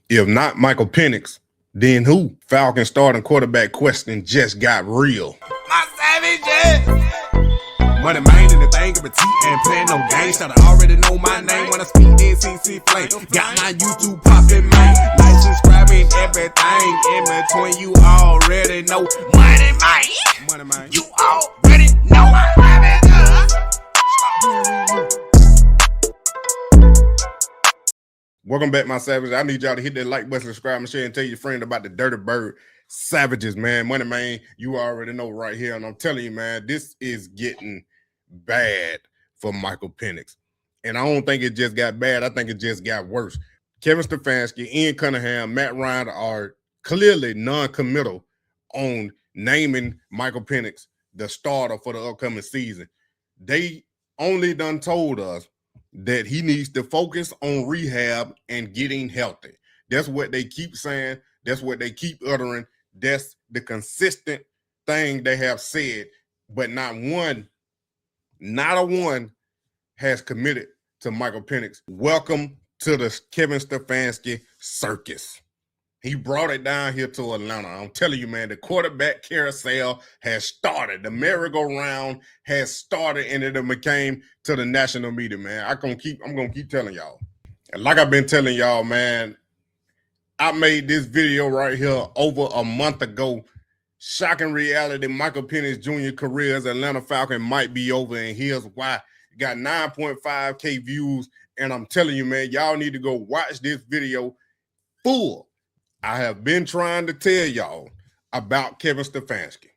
If not Michael Penix, then who? Falcons starting quarterback question just got real. My savages. Money man in the thing of a T and playing no games. Should I already know my name when I speak NCC flame. Got my YouTube popping, man. Like, subscribing, everything in between. You already know. Money man. Money man. You already know my savages. Welcome back, my savages. I need y'all to hit that like button, subscribe, and share, and tell your friend about the Dirty Bird Savages, man. Money man, you already know right here. And I'm telling you, man, this is getting bad for Michael Penix. And I don't think it just got bad. I think it just got worse. Kevin Stefanski, Ian Cunningham, Matt Ryan are clearly non-committal on naming Michael Penix the starter for the upcoming season. They only done told us that he needs to focus on rehab and getting healthy. That's what they keep saying. That's what they keep uttering. That's the consistent thing they have said, but not a one has committed to Michael Penix. Welcome to the Kevin Stefanski circus. He brought it down here to Atlanta. I'm telling you, man, the quarterback carousel has started. The merry-go-round has started, and it became to the national media, man. I'm gonna keep telling y'all. And like I've been telling y'all, man, I made this video right here over a month ago. Shocking reality, Michael Penix Jr. career as Atlanta Falcon might be over, and here's why. It got 9.5K views, and I'm telling you, man, y'all need to go watch this video full. I have been trying to tell y'all about Kevin Stefanski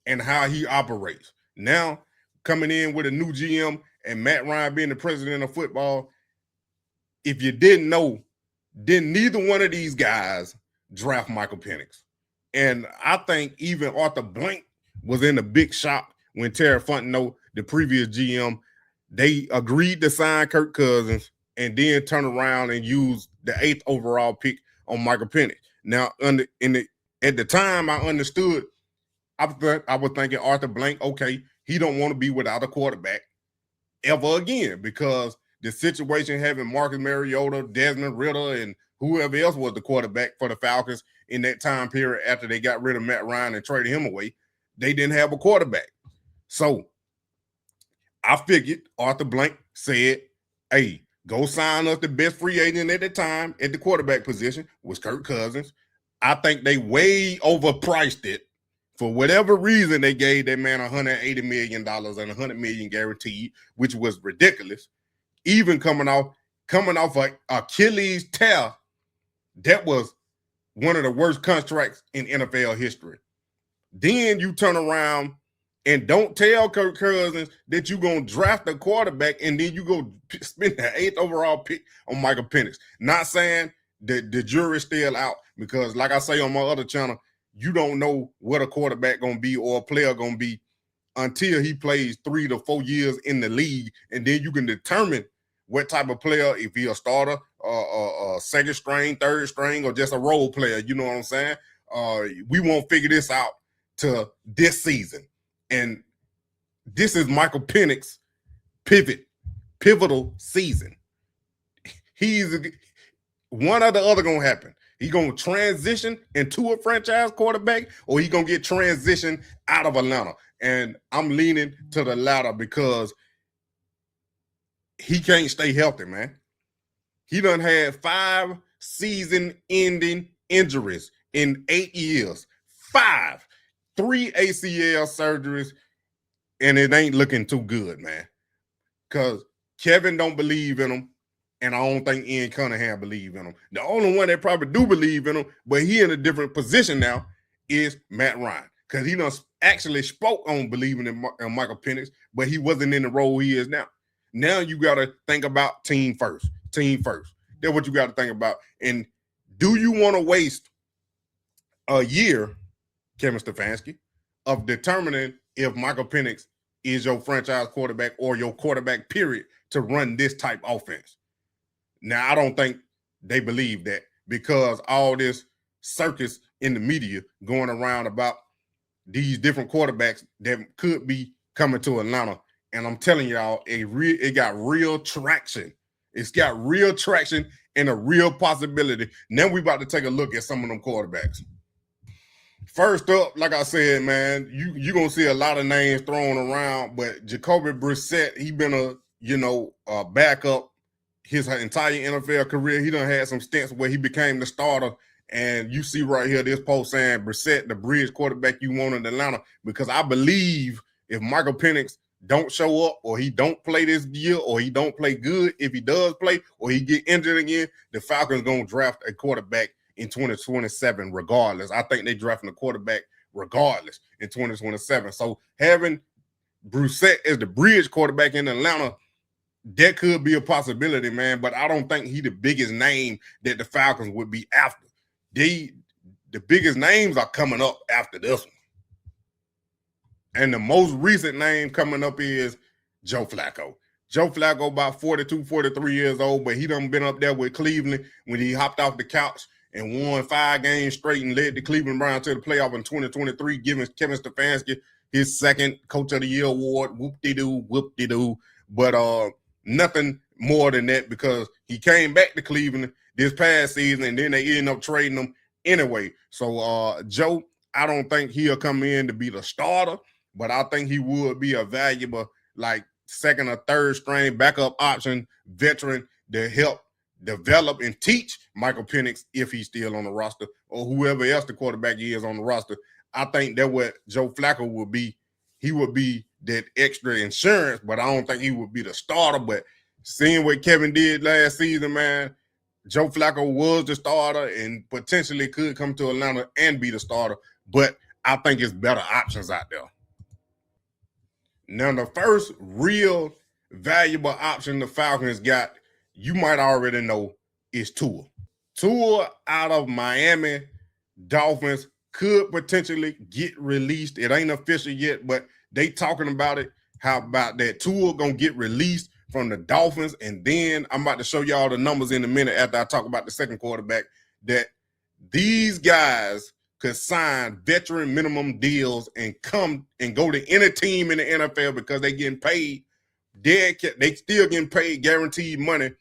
and how he operates. Now, coming in with a new GM and Matt Ryan being the president of football, if you didn't know, then neither one of these guys draft Michael Penix. And I think even Arthur Blank was in a big shock when Terry Fontenot, the previous GM, they agreed to sign Kirk Cousins and then turn around and use the 8th overall pick on Michael Penix. Now, at the time, I understood. I was thinking Arthur Blank, okay, he don't want to be without a quarterback ever again, because the situation having Marcus Mariota, Desmond Ridder, and whoever else was the quarterback for the Falcons in that time period after they got rid of Matt Ryan and traded him away, they didn't have a quarterback. So I figured Arthur Blank said, hey, go sign us the best free agent at the time at the quarterback position was Kirk Cousins. I think they way overpriced it. For whatever reason, they gave that man $180 million and $100 million guaranteed, which was ridiculous. Even coming off an Achilles tear, that was one of the worst contracts in NFL history. Then you turn around and don't tell Kirk Cousins that you're going to draft a quarterback, and then you go spend the 8th overall pick on Michael Penix. Not saying that the jury's still out, because like I say on my other channel, you don't know what a quarterback going to be or a player going to be until he plays 3 to 4 years in the league, and then you can determine what type of player, if he's a starter, second string, third string, or just a role player. You know what I'm saying? We won't figure this out to this season. And this is Michael Penix's pivotal season. He's one or the other going to happen. He's going to transition into a franchise quarterback, or he's going to get transitioned out of Atlanta. And I'm leaning to the latter, because he can't stay healthy, man. He done had 5 season-ending injuries in 8 years. 5. 3 ACL surgeries, and it ain't looking too good, man. Because Kevin don't believe in him, and I don't think Ian Cunningham believe in him. The only one that probably do believe in him, but he in a different position now, is Matt Ryan. Because he done actually spoke on believing in Michael Penix, but he wasn't in the role he is now. Now you got to think about team first. Team first. That's what you got to think about. And do you want to waste a year, Kevin Stefanski, of determining if Michael Penix is your franchise quarterback or your quarterback, period, to run this type offense? Now, I don't think they believe that, because all this circus in the media going around about these different quarterbacks that could be coming to Atlanta. And I'm telling y'all, it got real traction. It's got real traction and a real possibility. Now we about to take a look at some of them quarterbacks. First up, like I said, man, you're going to see a lot of names thrown around, but Jacoby Brissett, he been a backup his entire NFL career. He done had some stints where he became the starter, and you see right here this post saying Brissett, the bridge quarterback you want in Atlanta, because I believe if Michael Penix don't show up or he don't play this year or he don't play good, if he does play or he get injured again, the Falcons going to draft a quarterback in 2027 regardless. I think they drafting a quarterback regardless in 2027. So having Brissett as the bridge quarterback in Atlanta, that could be a possibility, man, but I don't think he the biggest name that the Falcons would be after. The biggest names are coming up after this one. And the most recent name coming up is Joe Flacco. Joe Flacco about 42, 43 years old, but he done been up there with Cleveland when he hopped off the couch and won 5 games straight and led the Cleveland Browns to the playoff in 2023, giving Kevin Stefanski his second Coach of the Year award. Whoop-de-doo, whoop-de-doo. But nothing more than that, because he came back to Cleveland this past season and then they ended up trading him anyway. So Joe, I don't think he'll come in to be the starter, but I think he would be a valuable, like, second or third string backup option veteran to help develop and teach Michael Penix if he's still on the roster, or whoever else the quarterback is on the roster. I think that's what Joe Flacco would be. He would be that extra insurance, but I don't think he would be the starter. But seeing what Kevin did last season, man, Joe Flacco was the starter and potentially could come to Atlanta and be the starter, but I think it's better options out there. Now, the first real valuable option the Falcons got, you might already know, is Tua. Tua out of Miami Dolphins could potentially get released. It ain't official yet, but they talking about it. How about that? Tua gonna get released from the Dolphins, and then I'm about to show y'all the numbers in a minute after I talk about the second quarterback, that these guys could sign veteran minimum deals and come and go to any team in the NFL because they getting paid. They still getting paid guaranteed money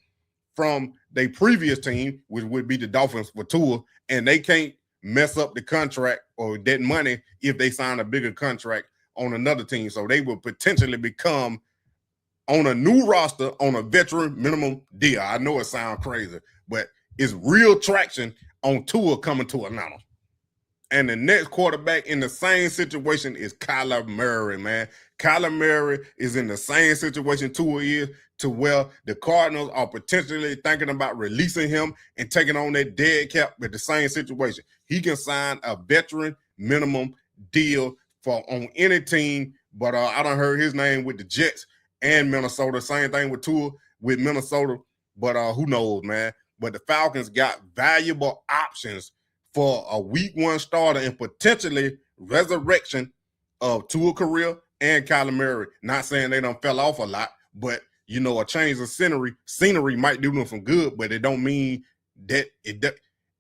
from their previous team, which would be the Dolphins for Tua, and they can't mess up the contract or that money if they sign a bigger contract on another team. So they will potentially become on a new roster on a veteran minimum deal. I know it sounds crazy, but it's real traction on Tua coming to Atlanta. And the next quarterback in the same situation is Kyler Murray, man. Kyler Murray is in the same situation Tua is, to where the Cardinals are potentially thinking about releasing him and taking on that dead cap with the same situation. He can sign a veteran minimum deal for on any team, but I done heard his name with the Jets and Minnesota. Same thing with Tua with Minnesota, but who knows, man. But the Falcons got valuable options for a week 1 starter and potentially resurrection of Tua career and Kyler Murray. Not saying they done fell off a lot, but you know, a change of scenery might do them some good, but it don't mean that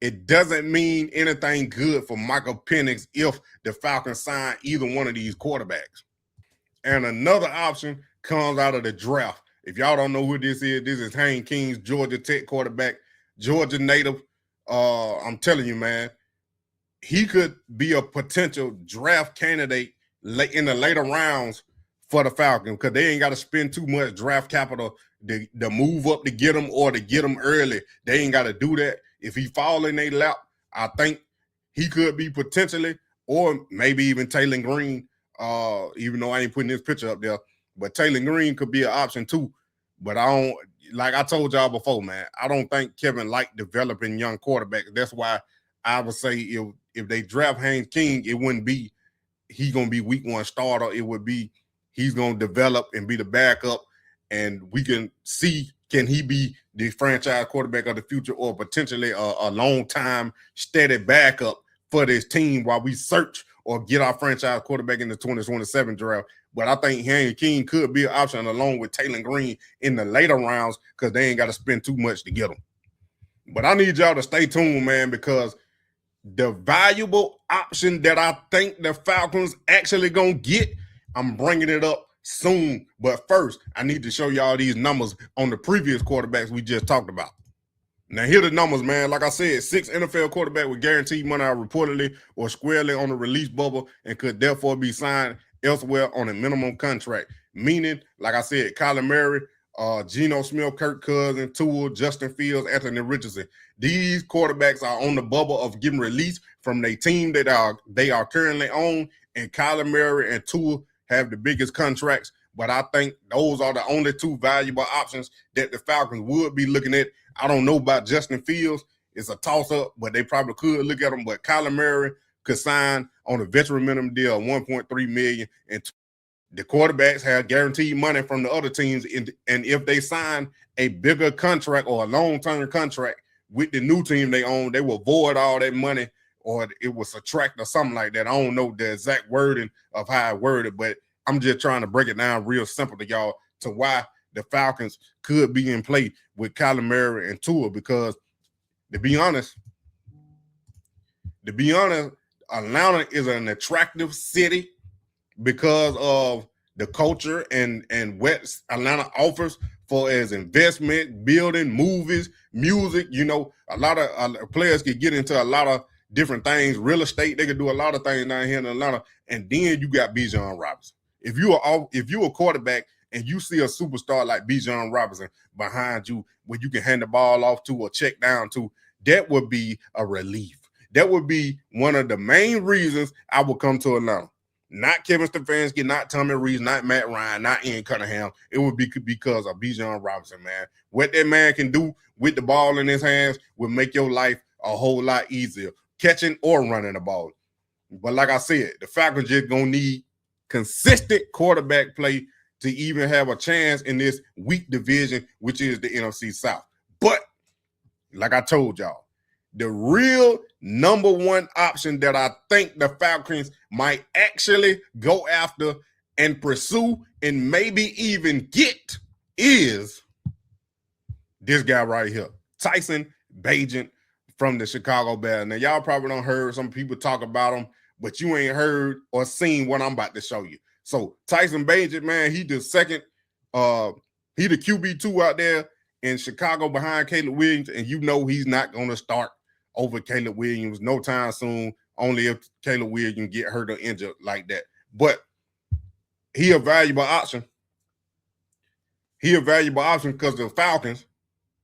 it doesn't mean anything good for Michael Penix if the Falcons sign either one of these quarterbacks. And another option comes out of the draft. If y'all don't know who this is Hayne King's Georgia Tech quarterback, Georgia native. I'm telling you, man, he could be a potential draft candidate in the later rounds for the Falcons, because they ain't got to spend too much draft capital to move up to get him or to get him early. They ain't got to do that. If he fall in their lap, I think he could be potentially, or maybe even Taylor Green, even though I ain't putting his picture up there, but Taylor Green could be an option too. But I don't, like I told y'all before, man, I don't think Kevin liked developing young quarterbacks. That's why I would say if they draft Haynes King, it wouldn't be he's going to be week 1 starter. It would be he's going to develop and be the backup, and we can see, can he be the franchise quarterback of the future, or potentially a long-time steady backup for this team while we search or get our franchise quarterback in the 2027 draft. But I think Haynes King could be an option along with Taylor Green in the later rounds, because they ain't got to spend too much to get them. But I need y'all to stay tuned, man, because the valuable option that I think the Falcons actually going to get, I'm bringing it up soon. But first, I need to show y'all these numbers on the previous quarterbacks we just talked about. Now, here are the numbers, man. Like I said, 6 NFL quarterbacks with guaranteed money are reportedly or squarely on the release bubble and could therefore be signed elsewhere on a minimum contract. Meaning, like I said, Kyler Murray, Geno Smith, Kirk Cousins, Tua, Justin Fields, Anthony Richardson. These quarterbacks are on the bubble of getting released from their team that they are currently on, and Kyler Murray and Tua have the biggest contracts. But I think those are the only 2 valuable options that the Falcons would be looking at. I don't know about Justin Fields. It's a toss-up, but they probably could look at him. But Kyler Murray could sign on a veteran minimum deal of $1.3 million, and the quarterbacks have guaranteed money from the other teams. And if they sign a bigger contract or a long-term contract with the new team they own, they will void all that money, or it will subtract or something like that. I don't know the exact wording of how I worded, but I'm just trying to break it down real simple to y'all to why the Falcons could be in play with Kyler Murray and Tua, because to be honest, Atlanta is an attractive city because of the culture and what Atlanta offers for as investment, building, movies, music. You know, a lot of players can get into a lot of different things, real estate. They can do a lot of things down here in Atlanta. And then you got Bijan Robinson. If you're a quarterback and you see a superstar like Bijan Robinson behind you where you can hand the ball off to or check down to, that would be a relief. That would be one of the main reasons I would come to Atlanta. Not Kevin Stefanski, not Tommy Rees, not Matt Ryan, not Ian Cunningham. It would be because of Bijan Robinson, man. What that man can do with the ball in his hands will make your life a whole lot easier, catching or running the ball. But like I said, the Falcons just going to need consistent quarterback play to even have a chance in this weak division, which is the NFC South. But like I told y'all, the real number 1 option that I think the Falcons might actually go after and pursue and maybe even get is this guy right here, Tyson Bagent from the Chicago Bears. Now, y'all probably don't heard some people talk about him, but you ain't heard or seen what I'm about to show you. So Tyson Bagent, man, he the second, he the QB2 out there in Chicago behind Caleb Williams, and you know he's not going to start over Caleb Williams no time soon, only if Caleb Williams get hurt or injured like that. But he a valuable option. He a valuable option because the Falcons,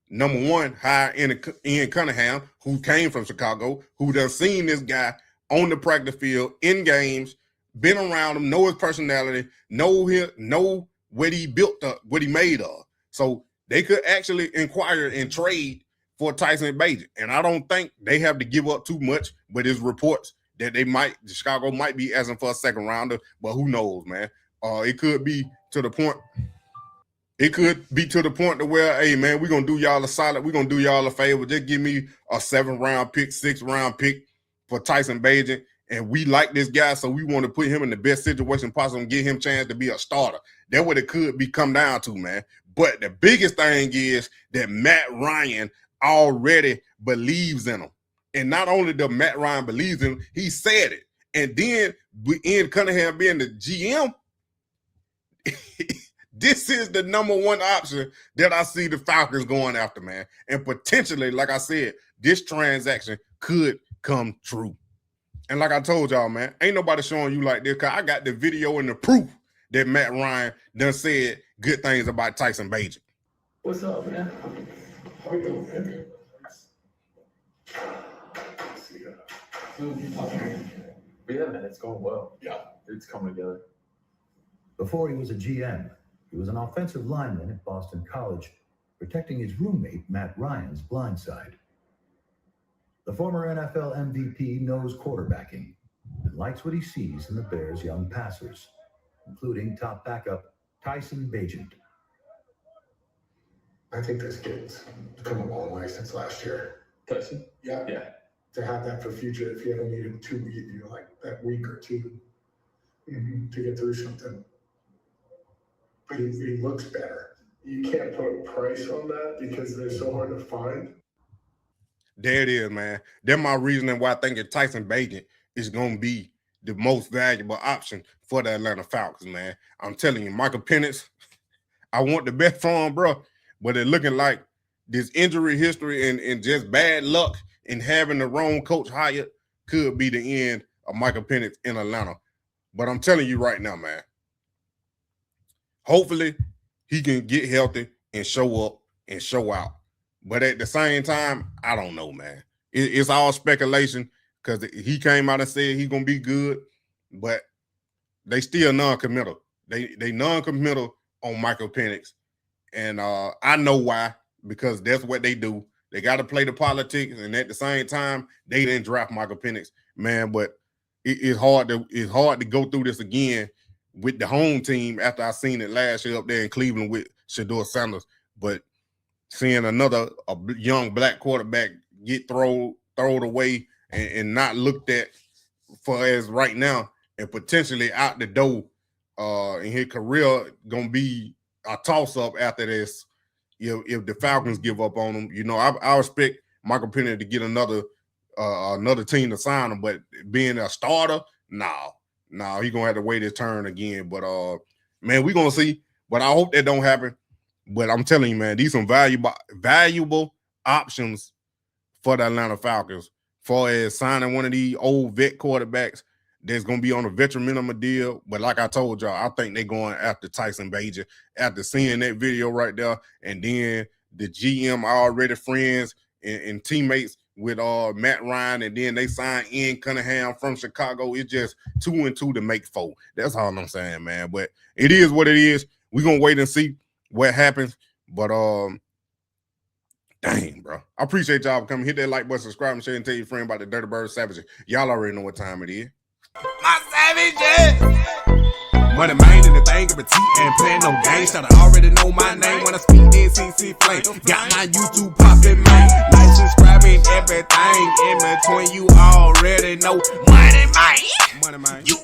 number 1, hire Ian Cunningham, who came from Chicago, who done seen this guy on the practice field, in games, been around him, know his personality, know what he built up, what he made of. So they could actually inquire and trade for Tyson Bagent. And I don't think they have to give up too much, but there's reports that Chicago might be asking for a second rounder, but who knows, man. It could be to the point. It could be to the point to where, hey, man, we're going to do y'all a solid. We're going to do y'all a favor. Just give me a 7th-round pick, 6th-round pick for Tyson Bagent. And we like this guy, so we want to put him in the best situation possible and give him a chance to be a starter. That's what it could be come down to, man. But the biggest thing is that Matt Ryan already believes in him. And not only does Matt Ryan believe in him, he said it. And then with Ian Cunningham being the GM, this is the number 1 option that I see the Falcons going after, man. And potentially, like I said, this transaction could come true. And like I told y'all, man, ain't nobody showing you like this, because I got the video and the proof that Matt Ryan done said good things about Tyson Bagent. What's up, man? How you doing, man? But yeah, man, it's going well. Yeah. It's coming together. Before he was a GM, he was an offensive lineman at Boston College, protecting his roommate Matt Ryan's blind side. The former NFL MVP knows quarterbacking and likes what he sees in the Bears' young passers, including top backup Tyson Bagent. I think this kid's come a long way since last year. Tyson? Yeah. Yeah. To have that for future, if you ever needed 2 weeks, like that week or 2 to get through something. But he looks better. You can't put a price on that because they're so hard to find. There it is, man. That's my reasoning why I think that Tyson Bagent is going to be the most valuable option for the Atlanta Falcons, man. I'm telling you, Michael Penix, I want the best for him, bro. But it's looking like this injury history and just bad luck in having the wrong coach hired could be the end of Michael Penix in Atlanta. But I'm telling you right now, man, hopefully he can get healthy and show up and show out. But at the same time, I don't know, man. It's all speculation because he came out and said he's going to be good, but they still non-committal. They non-committal on Michael Penix. And I know why, because that's what they do. They got to play the politics, and at the same time, they didn't draft Michael Penix, man. But it's hard to go through this again with the home team after I seen it last year up there in Cleveland with Shedeur Sanders. But seeing a young black quarterback get thrown away and not looked at for as right now, and potentially out the door in his career gonna be a toss-up after this. If the Falcons give up on him, you know, I expect Michael Penix to get another team to sign him, but being a starter, no, he's gonna have to wait his turn again. But man, we're gonna see. But I hope that don't happen. But I'm telling you, man, these some valuable options for the Atlanta Falcons, far as signing one of these old vet quarterbacks that's going to be on a veteran minimum deal. But like I told y'all, I think they're going after Tyson Bagent after seeing that video right there. And then the GM already friends and teammates with Matt Ryan, and then they signed Ian Cunningham from Chicago. It's just 2 and 2 to make 4. That's all I'm saying, man. But it is what it is. We're going to wait and see what happens. But dang, bro. I appreciate y'all for coming. Hit that like button, subscribe, and share, and tell your friend about the Dirty Bird Savages. Y'all already know what time it is. My savages! MONEYMANE in the thing of a T and playing no games. Should already know my name when I speak NCC flame. Got my YouTube poppin', man. Like, subscribing, everything in between. You already know MONEYMANE. You